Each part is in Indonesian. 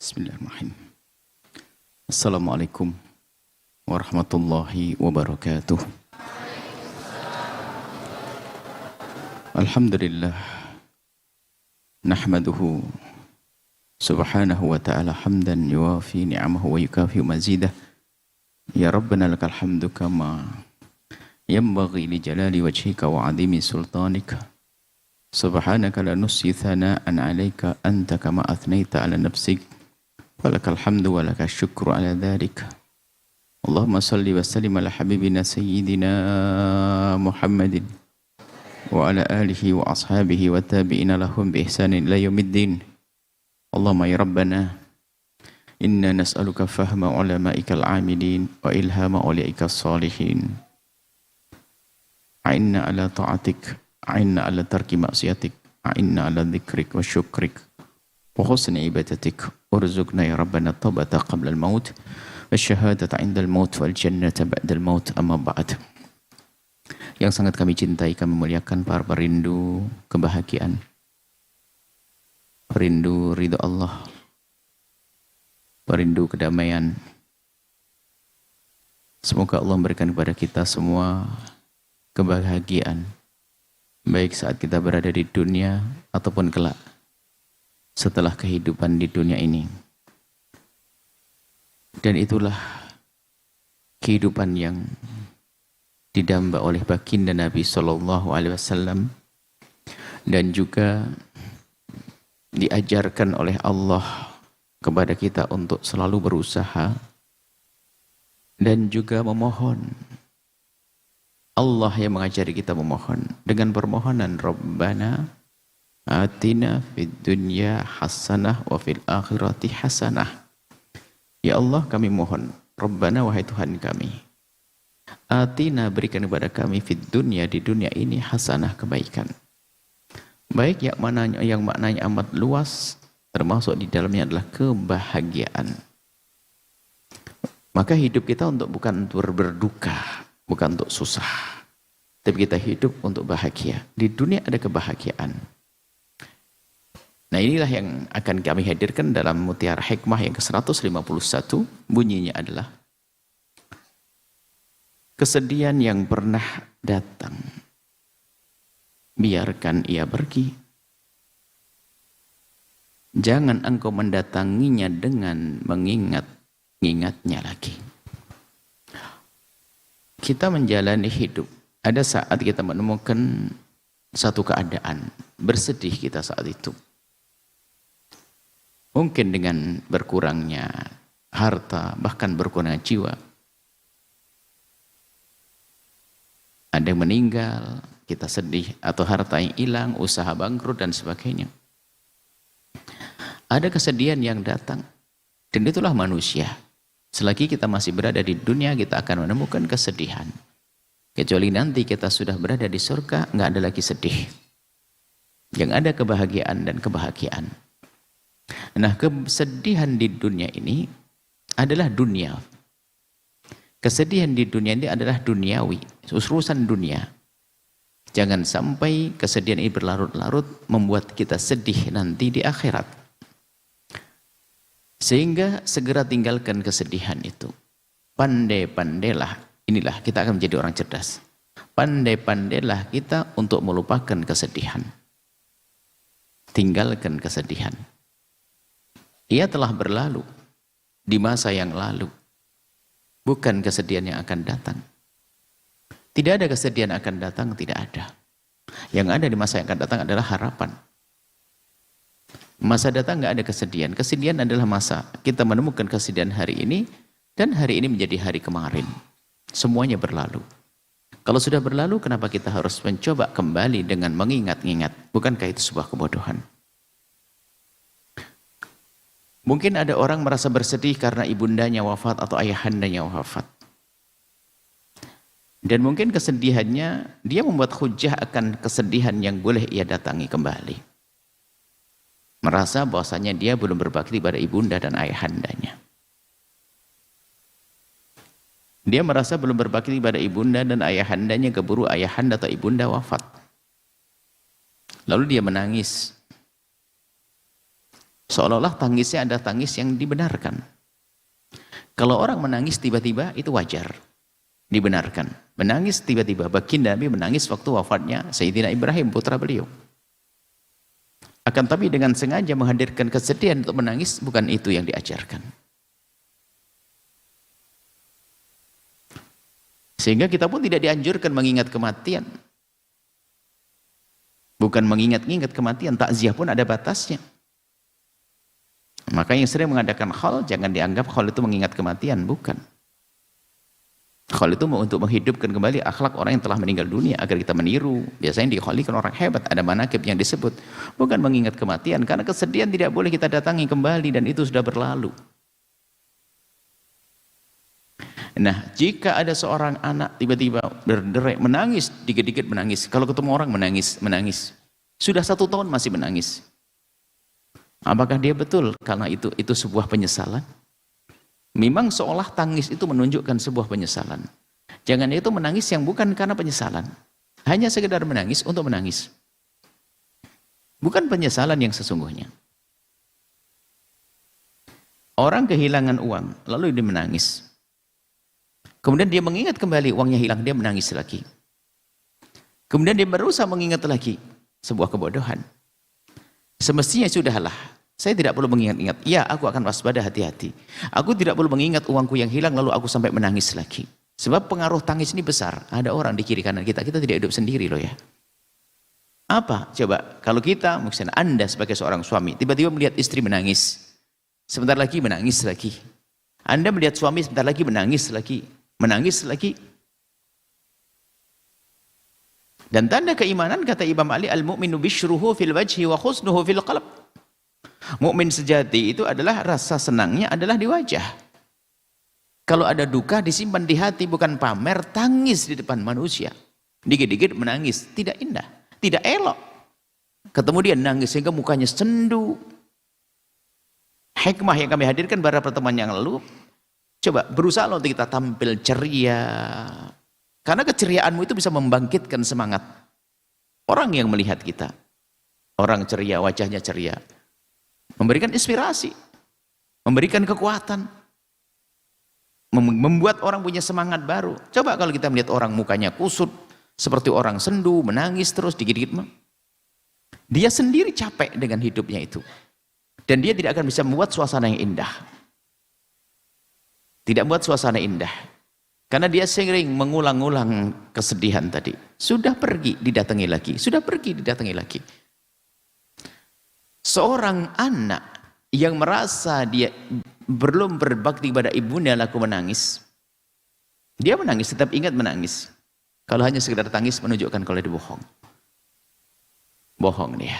Bismillahirrahmanirrahim. Assalamualaikum warahmatullahi wabarakatuh. Alhamdulillah. Nahmaduhu subhanahu wa ta'ala hamdan yuwafi ni'amahu wa yukafi mazidah. Ya Rabbana lakal hamdu kama yanbaghi li jalali wajhika wa azimi sultanika. Subhanaka la nuhsi thana'an 'alaika anta kama athnaita 'ala nafsik. Walakal hamdu walakal syukru ala dhalik. Allahumma salli wa sallim ala habibina sayyidina Muhammadin wa ala alihi wa ashabihi wa tabi'ina lahum bi ihsanin ila yaumiddin. Allahumma ya Rabbana inna nas'aluka fahma ulama'ikal amilin wa ilhama awliya'ikas salihin. A'inna ala ta'atik, a'inna ala tarki maksiatik, a'inna ala dhikrik wa syukrik wa husni ibadatik. Urzuqna ya Rabbana taubata qabla al-maut wa syahadata 'inda al-maut wal jannata ba'da al-maut, amma ba'd. Yang sangat kami cintai, kami muliakan para perindu kebahagiaan, perindu ridha Allah, perindu kedamaian. Semoga Allah memberikan kepada kita semua kebahagiaan, baik saat kita berada di dunia ataupun kelak setelah kehidupan di dunia ini. Dan itulah kehidupan yang didamba oleh baginda Nabi SAW dan juga diajarkan oleh Allah kepada kita untuk selalu berusaha dan juga memohon. Allah yang mengajari kita memohon dengan permohonan Rabbana atina fid dunya hasanah wa fil akhirati hasanah. Ya Allah, kami mohon, Rabbana, wahai Tuhan kami, atina, berikan kepada kami fid dunya, di dunia ini, hasanah, kebaikan. Baik yang maknanya amat luas, termasuk di dalamnya adalah kebahagiaan. Maka hidup kita bukan untuk berduka, bukan untuk susah, tapi kita hidup untuk bahagia. Di dunia ada kebahagiaan. Nah, inilah yang akan kami hadirkan dalam Mutiara Hikmah yang ke-151. Bunyinya adalah kesedihan yang pernah datang, biarkan ia pergi. Jangan engkau mendatanginya dengan mengingat-ingatnya lagi. Kita menjalani hidup, ada saat kita menemukan satu keadaan, bersedih kita saat itu. Mungkin dengan berkurangnya harta, bahkan berkurangnya jiwa. Ada yang meninggal, kita sedih, atau harta yang hilang, usaha bangkrut, dan sebagainya. Ada kesedihan yang datang, dan itulah manusia. Selagi kita masih berada di dunia, kita akan menemukan kesedihan. Kecuali nanti kita sudah berada di surga, nggak ada lagi sedih. Yang ada kebahagiaan dan kebahagiaan. Nah, kesedihan di dunia ini adalah dunia. Kesedihan di dunia ini adalah duniawi, urusan dunia. Jangan sampai kesedihan ini berlarut-larut membuat kita sedih nanti di akhirat. Sehingga segera tinggalkan kesedihan itu. Pandai-pandailah, inilah kita akan menjadi orang cerdas. Pandai-pandailah kita untuk melupakan kesedihan. Tinggalkan kesedihan. Ia telah berlalu di masa yang lalu. Bukan kesedihan yang akan datang. Tidak ada kesedihan yang akan datang, tidak ada. Yang ada di masa yang akan datang adalah harapan. Masa datang nggak ada kesedihan. Kesedihan adalah masa kita menemukan kesedihan hari ini, dan hari ini menjadi hari kemarin. Semuanya berlalu. Kalau sudah berlalu, kenapa kita harus mencoba kembali dengan mengingat-ingat? Bukankah itu sebuah kebodohan? Mungkin ada orang merasa bersedih karena ibundanya wafat atau ayahandanya wafat. Dan mungkin kesedihannya, dia membuat hujah akan kesedihan yang boleh ia datangi kembali. Merasa bahwasanya dia belum berbakti pada ibunda dan ayahandanya. Dia merasa belum berbakti pada ibunda dan ayahandanya, keburu ayahanda atau ibunda wafat. Lalu dia menangis. Seolah-olah tangisnya ada tangis yang dibenarkan. Kalau orang menangis tiba-tiba itu wajar, dibenarkan. Menangis tiba-tiba, baginda Nabi menangis waktu wafatnya Sayyidina Ibrahim, putra beliau. Akan tapi dengan sengaja menghadirkan kesedihan untuk menangis, bukan itu yang diajarkan. Sehingga kita pun tidak dianjurkan mengingat kematian. Bukan mengingat-ingat kematian, takziah pun ada batasnya. Maka yang sering mengadakan khol, jangan dianggap khol itu mengingat kematian, bukan. Khol itu untuk menghidupkan kembali akhlak orang yang telah meninggal dunia agar kita meniru. Biasanya dikholikan orang hebat, ada manakib yang disebut. Bukan mengingat kematian, karena kesedihan tidak boleh kita datangi kembali dan itu sudah berlalu. Nah, jika ada seorang anak tiba-tiba berderai, menangis, dikit-dikit menangis. Kalau ketemu orang menangis. Sudah 1 tahun masih menangis. Apakah dia betul karena itu sebuah penyesalan? Memang seolah tangis itu menunjukkan sebuah penyesalan. Jangan itu menangis yang bukan karena penyesalan. Hanya sekedar menangis untuk menangis. Bukan penyesalan yang sesungguhnya. Orang kehilangan uang, lalu dia menangis. Kemudian dia mengingat kembali uangnya hilang, dia menangis lagi. Kemudian dia berusaha mengingat lagi. Sebuah kebodohan. Semestinya sudahlah, saya tidak perlu mengingat-ingat. Ya, aku akan waspada, hati-hati. Aku tidak perlu mengingat uangku yang hilang lalu aku sampai menangis lagi. Sebab pengaruh tangis ini besar. Ada orang di kiri kanan kita tidak hidup sendiri loh ya. Apa? Coba, kalau kita, mungkin Anda sebagai seorang suami, tiba-tiba melihat istri menangis. Sebentar lagi menangis lagi. Anda melihat suami sebentar lagi menangis lagi. Menangis lagi. Dan tanda keimanan kata Imam Ali, al-mu'minu bisyruhu fil wajhi wa khusnuhu fil qalb. Mukmin sejati itu adalah rasa senangnya adalah di wajah. Kalau ada duka disimpan di hati, bukan pamer, tangis di depan manusia. Dikit-dikit menangis, tidak indah, tidak elok. Ketemu dia nangis sehingga mukanya sendu. Hikmah yang kami hadirkan pada pertemuan yang lalu, coba berusaha untuk kita tampil ceria. Karena keceriaanmu itu bisa membangkitkan semangat orang yang melihat kita. Orang ceria, wajahnya ceria. Memberikan inspirasi. Memberikan kekuatan. Membuat orang punya semangat baru. Coba kalau kita melihat orang mukanya kusut. Seperti orang sendu, menangis terus dikit-dikit. Dia sendiri capek dengan hidupnya itu. Dan dia tidak akan bisa membuat suasana yang indah. Tidak membuat suasana indah. Karena dia sering mengulang-ulang kesedihan tadi. Sudah pergi, didatangi lagi. Sudah pergi, didatangi lagi. Seorang anak yang merasa dia belum berbakti kepada ibunya laku menangis. Dia menangis, tetap ingat menangis. Kalau hanya sekedar tangis menunjukkan kalau dia bohong. Bohong dia.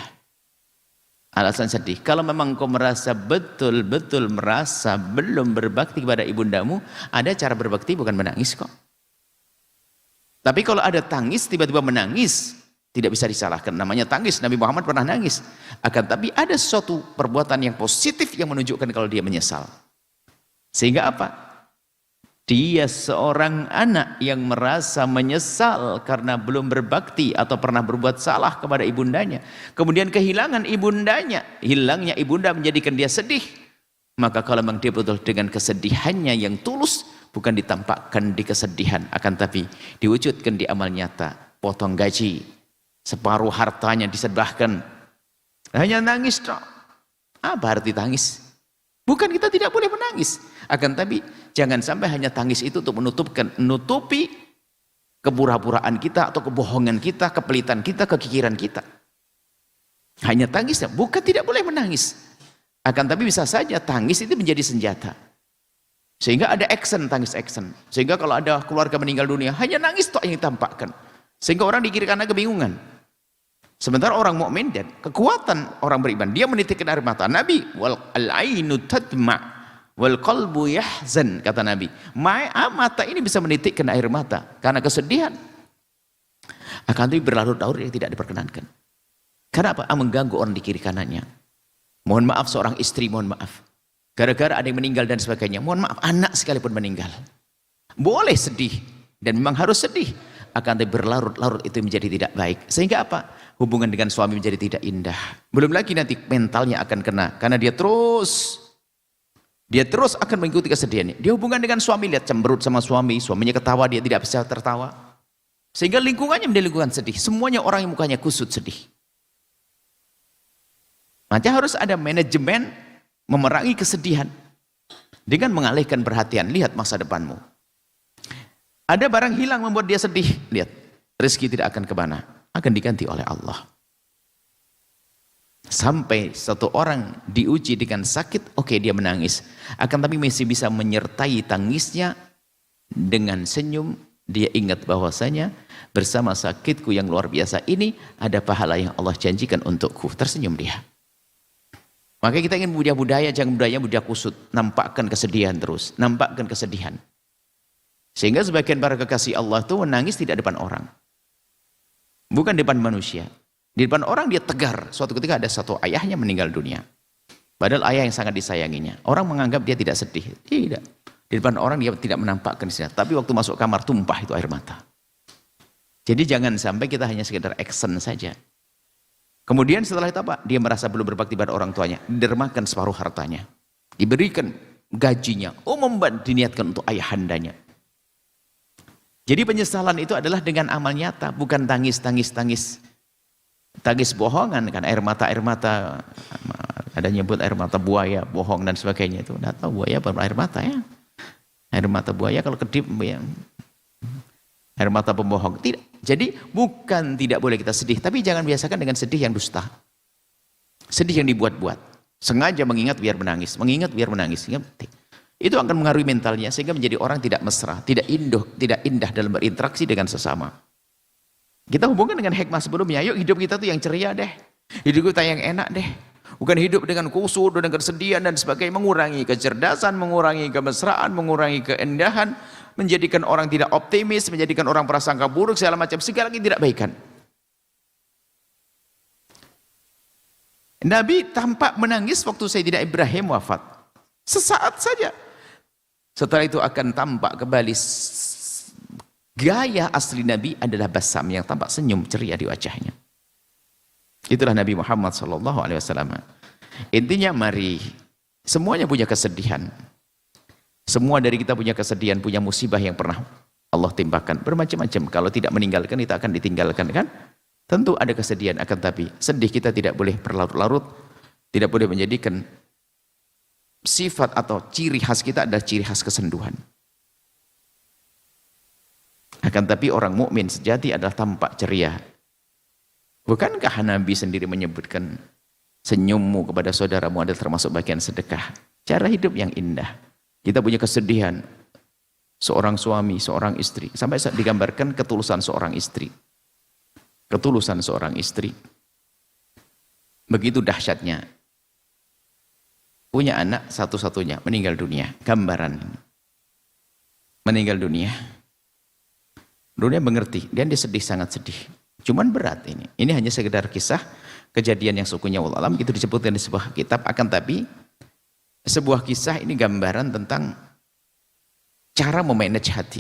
Alasan sedih. Kalau memang kau merasa betul-betul merasa belum berbakti kepada ibundamu, ada cara berbakti bukan menangis kok. Tapi kalau ada tangis, tiba-tiba menangis, tidak bisa disalahkan. Namanya tangis, Nabi Muhammad pernah nangis. Akan tapi ada suatu perbuatan yang positif yang menunjukkan kalau dia menyesal. Sehingga apa? Dia seorang anak yang merasa menyesal karena belum berbakti atau pernah berbuat salah kepada ibundanya. Kemudian kehilangan ibundanya, hilangnya ibunda menjadikan dia sedih. Maka kalau memang dia betul dengan kesedihannya yang tulus, bukan ditampakkan di kesedihan, akan tapi diwujudkan di amal nyata. Potong gaji, separuh hartanya disedahkan. Hanya nangis toh. Apa arti tangis? Bukan kita tidak boleh menangis. Akan tapi jangan sampai hanya tangis itu untuk menutupi kepura-puraan kita atau kebohongan kita, kepelitan kita, kekikiran kita. Hanya tangis, bukan tidak boleh menangis. Akan tapi bisa saja tangis itu menjadi senjata. Sehingga ada action, tangis action. Sehingga kalau ada keluarga meninggal dunia, hanya nangis tok yang ditampakkan. Sehingga orang di kiri kanan kebingungan. Sementara orang mukmin dan kekuatan orang beriman, dia menitikkan air mata. Nabi, wal ainu tadma wal qalbu yahzan, kata Nabi. Mata ini bisa menitikkan air mata karena kesedihan. Akan tapi berlarut-larut yang tidak diperkenankan. Karena apa? Mengganggu orang di kiri kanannya. Mohon maaf seorang istri, mohon maaf. Gara-gara ada yang meninggal dan sebagainya. Mohon maaf, anak sekalipun meninggal. Boleh sedih dan memang harus sedih. Akan tapi berlarut-larut itu menjadi tidak baik. Sehingga apa? hubungan dengan suami menjadi tidak indah. Belum lagi nanti mentalnya akan kena, karena dia terus akan mengikuti kesedihannya. Dia hubungan dengan suami, lihat cemberut sama suami, suaminya ketawa, dia tidak bisa tertawa. Sehingga lingkungannya menjadi lingkungan sedih. Semuanya orang yang mukanya kusut sedih. Maka harus ada manajemen memerangi kesedihan dengan mengalihkan perhatian. Lihat masa depanmu. Ada barang hilang membuat dia sedih. Lihat, rezeki tidak akan kemana, akan diganti oleh Allah. Sampai satu orang diuji dengan sakit, oke, dia menangis. Akan tapi masih bisa menyertai tangisnya dengan senyum. Dia ingat bahwasanya bersama sakitku yang luar biasa ini ada pahala yang Allah janjikan untukku. Tersenyum dia. Maka kita ingin budaya-budaya, jangan budaya kusut. Nampakkan kesedihan terus. Nampakkan kesedihan. Sehingga sebagian para kekasih Allah itu menangis tidak depan orang. Bukan depan manusia. Di depan orang dia tegar. Suatu ketika ada satu ayahnya meninggal dunia. Padahal ayah yang sangat disayanginya. Orang menganggap dia tidak sedih. Tidak. Di depan orang dia tidak menampakkan kesedihan. Tapi waktu masuk kamar tumpah itu air mata. Jadi jangan sampai kita hanya sekedar action saja. Kemudian setelah itu apa? Dia merasa belum berbakti pada orang tuanya. Didermakan separuh hartanya. Diberikan gajinya. Diniatkan untuk ayahandanya. Jadi penyesalan itu adalah dengan amal nyata. Bukan tangis bohongan. Kan air mata. Ada nyebut air mata buaya, bohong dan sebagainya itu. Tidak tahu buaya apa air mata ya. Air mata buaya kalau kedip ya. Air mata pembohong. Tidak. Jadi bukan tidak boleh kita sedih, tapi jangan biasakan dengan sedih yang dusta. Sedih yang dibuat-buat. Sengaja mengingat biar menangis. Itu akan mengaruhi mentalnya sehingga menjadi orang tidak mesra, tidak indah dalam berinteraksi dengan sesama. Kita hubungkan dengan hikmah sebelumnya. Yuk hidup kita tuh yang ceria deh. Hidup kita yang enak deh. Bukan hidup dengan kusut, dengan kesedihan dan sebagainya. Mengurangi kecerdasan, mengurangi kemesraan, mengurangi keindahan. Menjadikan orang tidak optimis, menjadikan orang prasangka buruk, segala macam, segala lagi tidak baikan. Nabi tampak menangis waktu Sayyidina Ibrahim wafat. Sesaat saja. Setelah itu akan tampak kembali gaya asli Nabi adalah basam, yang tampak senyum ceria di wajahnya. Itulah Nabi Muhammad SAW. Intinya mari, semuanya punya kesedihan. Semua dari kita punya kesedihan, punya musibah yang pernah Allah timpakan. Bermacam-macam. Kalau tidak meninggalkan, kita akan ditinggalkan kan? Tentu ada kesedihan, akan tapi sedih kita tidak boleh berlarut-larut. Tidak boleh menjadikan sifat atau ciri khas kita adalah ciri khas kesenduhan. Akan tapi orang mukmin sejati adalah tampak ceria. Bukankah Nabi sendiri menyebutkan senyummu kepada saudaramu adalah termasuk bagian sedekah? Cara hidup yang indah. Kita punya kesedihan, seorang suami, seorang istri. Sampai digambarkan ketulusan seorang istri. Ketulusan seorang istri. Begitu dahsyatnya. Punya anak satu-satunya, meninggal dunia. Gambaran. Meninggal dunia. Dunia mengerti, dan dia sedih, sangat sedih. Cuman berat ini. Ini hanya sekedar kisah kejadian yang sukunya wallahu alam. Itu disebutkan di sebuah kitab. Akan tapi sebuah kisah ini gambaran tentang cara memanage hati.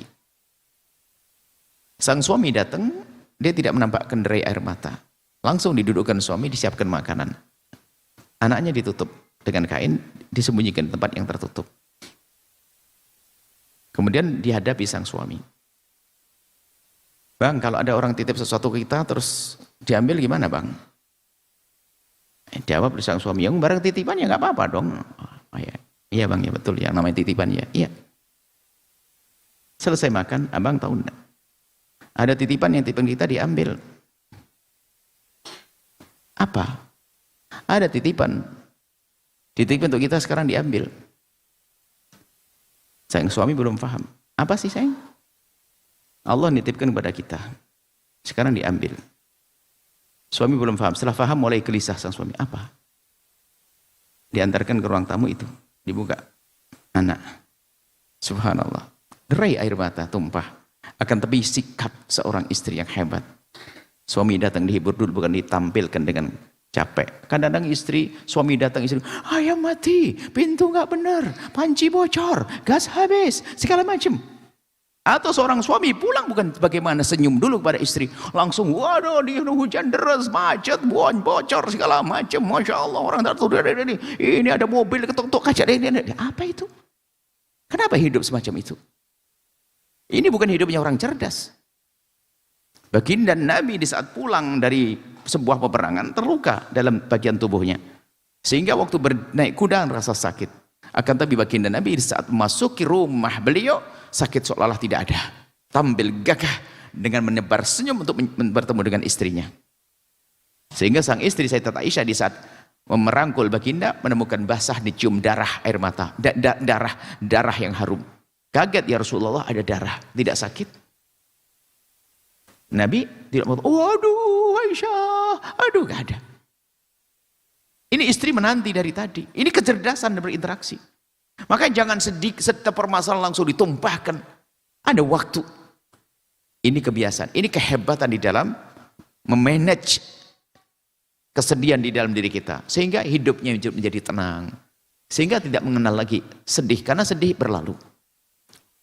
Sang suami datang, dia tidak menampakkan derai air mata. Langsung didudukkan suami, disiapkan makanan. Anaknya ditutup dengan kain, disembunyikan di tempat yang tertutup. Kemudian dihadapi sang suami. Bang, kalau ada orang titip sesuatu ke kita, terus diambil gimana bang? Jawab sang suami, yang barang titipan ya nggak apa-apa dong. Oh ya, iya bang, ya betul, yang namanya titipan ya, iya. Selesai makan, abang tahu enggak? Ada titipan yang titipan kita diambil. Apa? Ada titipan. Titipan untuk kita sekarang diambil. Sang suami belum paham. Apa sih sayang? Allah nitipkan kepada kita. Sekarang diambil. Suami belum paham. Setelah paham mulai gelisah sang suami. Apa? Diantarkan ke ruang tamu itu, dibuka, anak, subhanallah, derai air mata tumpah. Akan tapi sikap seorang istri yang hebat. Suami datang dihibur dulu, bukan ditampilkan dengan capek. Kadang-kadang suami datang istri, ayam mati, pintu nggak benar, panci bocor, gas habis, segala macam. Atau seorang suami pulang bukan bagaimana senyum dulu kepada istri, langsung waduh dia hujan deras, macet, bocor segala macam, masya Allah orang tak tahu ini ada mobil ketuk-ketuk kaca ini. Apa itu? Kenapa hidup semacam itu? Ini bukan hidupnya orang cerdas. Baginda Nabi di saat pulang dari sebuah peperangan terluka dalam bagian tubuhnya, sehingga waktu naik kuda merasa sakit. Akan tapi baginda Nabi di saat memasuki rumah beliau, sakit seolah-olah tidak ada. Tampil gagah dengan menebar senyum untuk bertemu dengan istrinya. Sehingga sang istri Sayyidat Aisyah di saat merangkul baginda menemukan basah dicium darah air mata, darah yang harum. Kaget, ya Rasulullah ada darah, tidak sakit? Nabi tidak mau, waduh Aisyah, aduh gak ada. Ini istri menanti dari tadi. Ini kecerdasan dan berinteraksi. Maka jangan sedih, setiap permasalahan langsung ditumpahkan. Ada waktu. Ini kebiasaan, ini kehebatan di dalam memanage kesedihan di dalam diri kita. Sehingga hidupnya menjadi tenang. Sehingga tidak mengenal lagi sedih, karena sedih berlalu.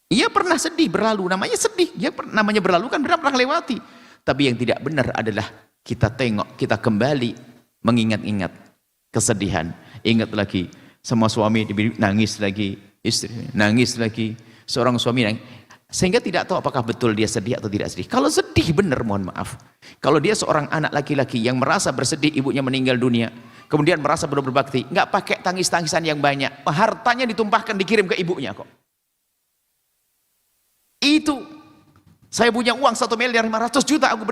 Ia pernah sedih berlalu, namanya sedih. Namanya berlalu kan benar pernah lewati. Tapi yang tidak benar adalah kita tengok, kita kembali mengingat-ingat kesedihan. Ingat lagi, sama suami nangis lagi, istri nangis lagi, seorang suami nangis. Sehingga tidak tahu apakah betul dia sedih atau tidak sedih. Kalau sedih benar, mohon maaf. Kalau dia seorang anak laki-laki yang merasa bersedih ibunya meninggal dunia, kemudian merasa belum berbakti, nggak pakai tangis-tangisan yang banyak, hartanya ditumpahkan dikirim ke ibunya kok. Itu saya punya uang 1.500.000.000 aku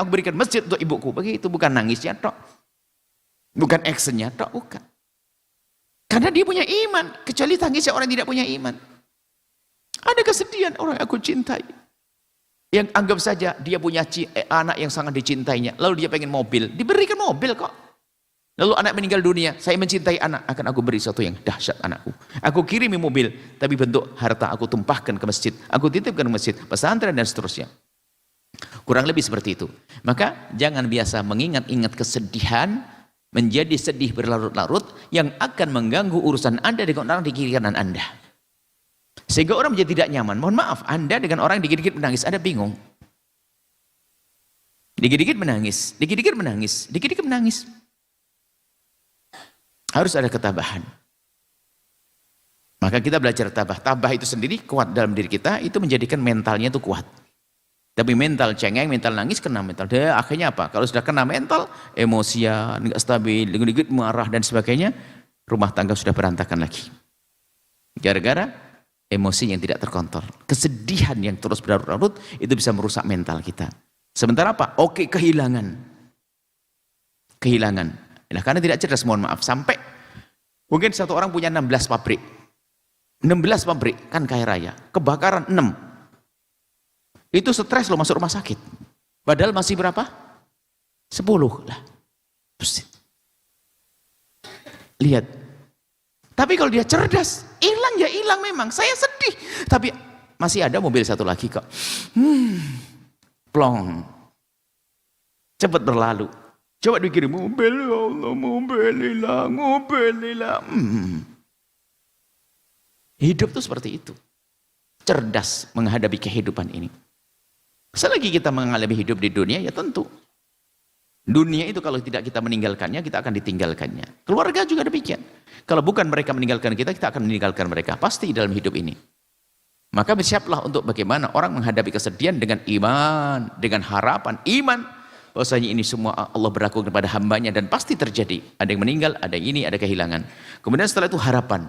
berikan masjid untuk ibuku. Begitu, bukan nangisnya tok. Bukan actionnya, bukan. Karena dia punya iman. Kecuali tangisnya orang yang tidak punya iman. Ada kesedihan orang aku cintai. Yang anggap saja dia punya anak yang sangat dicintainya. Lalu dia pengen mobil. Diberikan mobil kok. Lalu anak meninggal dunia. Saya mencintai anak. Akan aku beri sesuatu yang dahsyat anakku. Aku kirimi mobil. Tapi bentuk harta aku tumpahkan ke masjid. Aku titipkan ke masjid. Pesantren dan seterusnya. Kurang lebih seperti itu. Maka jangan biasa mengingat-ingat kesedihan, menjadi sedih berlarut-larut yang akan mengganggu urusan Anda dengan orang di kiri kanan Anda. Sehingga orang menjadi tidak nyaman. Mohon maaf, Anda dengan orang yang dikit-dikit menangis, Anda bingung. Dikit-dikit menangis, dikit-dikit menangis, dikit-dikit menangis. Harus ada ketabahan. Maka kita belajar tabah. Tabah itu sendiri kuat dalam diri kita, itu menjadikan mentalnya itu kuat. Tapi mental cengeng, mental nangis, kena mental. Dan akhirnya apa? Kalau sudah kena mental, emosian, nggak stabil, dikit-dikit marah dan sebagainya, rumah tangga sudah berantakan lagi. Gara-gara emosi yang tidak terkontrol. Kesedihan yang terus berlarut-larut, itu bisa merusak mental kita. Sementara apa? Oke, kehilangan. Kehilangan. Nah, karena tidak cerdas, mohon maaf. Sampai mungkin satu orang punya 16 pabrik. 16 pabrik, kan kaya raya. Kebakaran 6. Itu stres loh masuk rumah sakit. Padahal masih berapa? 10 lah. Lihat. Tapi kalau dia cerdas, hilang ya hilang memang. Saya sedih. Tapi masih ada mobil satu lagi kok. Plong. Cepat berlalu. Coba dikirim mobil, ya Allah, mobil hilang. Hidup tuh seperti itu. Cerdas menghadapi kehidupan ini. Selagi kita mengalami hidup di dunia, ya tentu. Dunia itu kalau tidak kita meninggalkannya, kita akan ditinggalkannya. Keluarga juga demikian. Kalau bukan mereka meninggalkan kita, kita akan meninggalkan mereka. Pasti dalam hidup ini. Maka bersiaplah untuk bagaimana orang menghadapi kesedihan dengan iman, dengan harapan iman. Bahwasanya ini semua Allah berlaku kepada hambanya dan pasti terjadi. Ada yang meninggal, ada yang ini, ada kehilangan. Kemudian setelah itu harapan.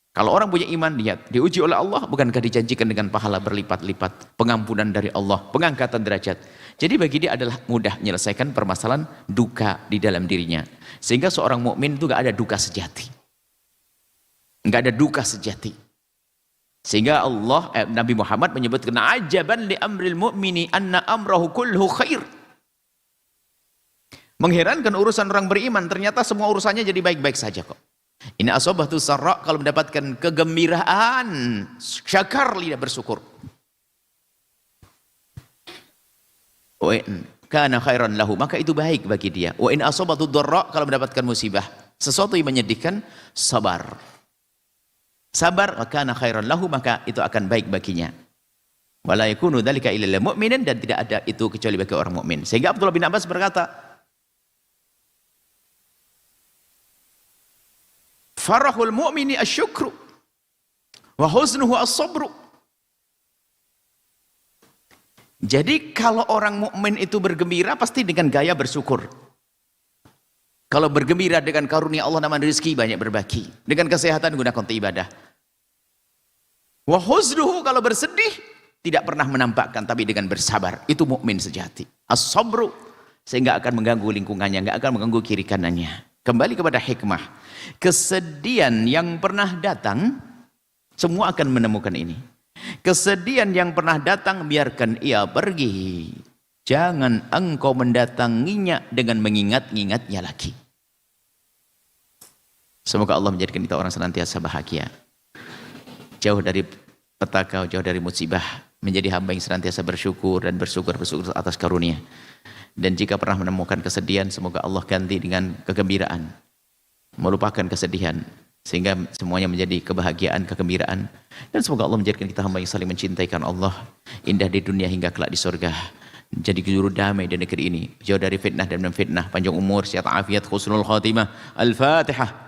Kalau orang punya iman, lihat, diuji oleh Allah, bukankah dijanjikan dengan pahala berlipat-lipat, pengampunan dari Allah, pengangkatan derajat. Jadi bagi dia adalah mudah menyelesaikan permasalahan duka di dalam dirinya. Sehingga seorang mukmin itu gak ada duka sejati. Gak ada duka sejati. Sehingga Nabi Muhammad menyebutkan, ajaban li amril mu'mini anna amrahu kulluhu khair. Mengherankan urusan orang beriman, ternyata semua urusannya jadi baik-baik saja kok. Ini asobatu sarra, kalau mendapatkan kegembiraan, syakar, lidah bersyukur. Wa in kana khairan lahu, maka itu baik bagi dia. Wa in asobatu dharra, kalau mendapatkan musibah, sesuatu yang menyedihkan, sabar. Sabar, wa kana khairan lahu, maka itu akan baik baginya. Wala yakunu dzalika illa lil mu'minin, dan tidak ada itu kecuali bagi orang mukmin. Sehingga Abdullah bin Abbas berkata, farahul mu'mini asyukru wa huznuhu as-sabru. Jadi kalau orang mukmin itu bergembira pasti dengan gaya bersyukur. Kalau bergembira dengan karunia Allah dan rezeki, banyak berbagi. Dengan kesehatan gunakan untuk ibadah. Wa huznuhu, kalau bersedih tidak pernah menampakkan tapi dengan bersabar. Itu mukmin sejati. As-sabru, sehingga akan mengganggu lingkungannya, enggak akan mengganggu kiri kanannya. Kembali kepada hikmah. Kesedihan yang pernah datang, semua akan menemukan ini. Kesedihan yang pernah datang, biarkan ia pergi. Jangan engkau mendatanginya dengan mengingat-ingatnya lagi. Semoga Allah menjadikan kita orang senantiasa bahagia, jauh dari petaka, jauh dari musibah, menjadi hamba yang senantiasa bersyukur dan bersyukur atas karunia. Dan jika pernah menemukan kesedihan, semoga Allah ganti dengan kegembiraan, melupakan kesedihan, sehingga semuanya menjadi kebahagiaan, kegembiraan. Dan semoga Allah menjadikan kita hamba yang saling mencintaikan Allah, indah di dunia hingga kelak di surga. Jadi juru damai di negeri ini, jauh dari fitnah dan memfitnah, panjang umur, sehat afiat, husnul khatimah. Al-Fatihah.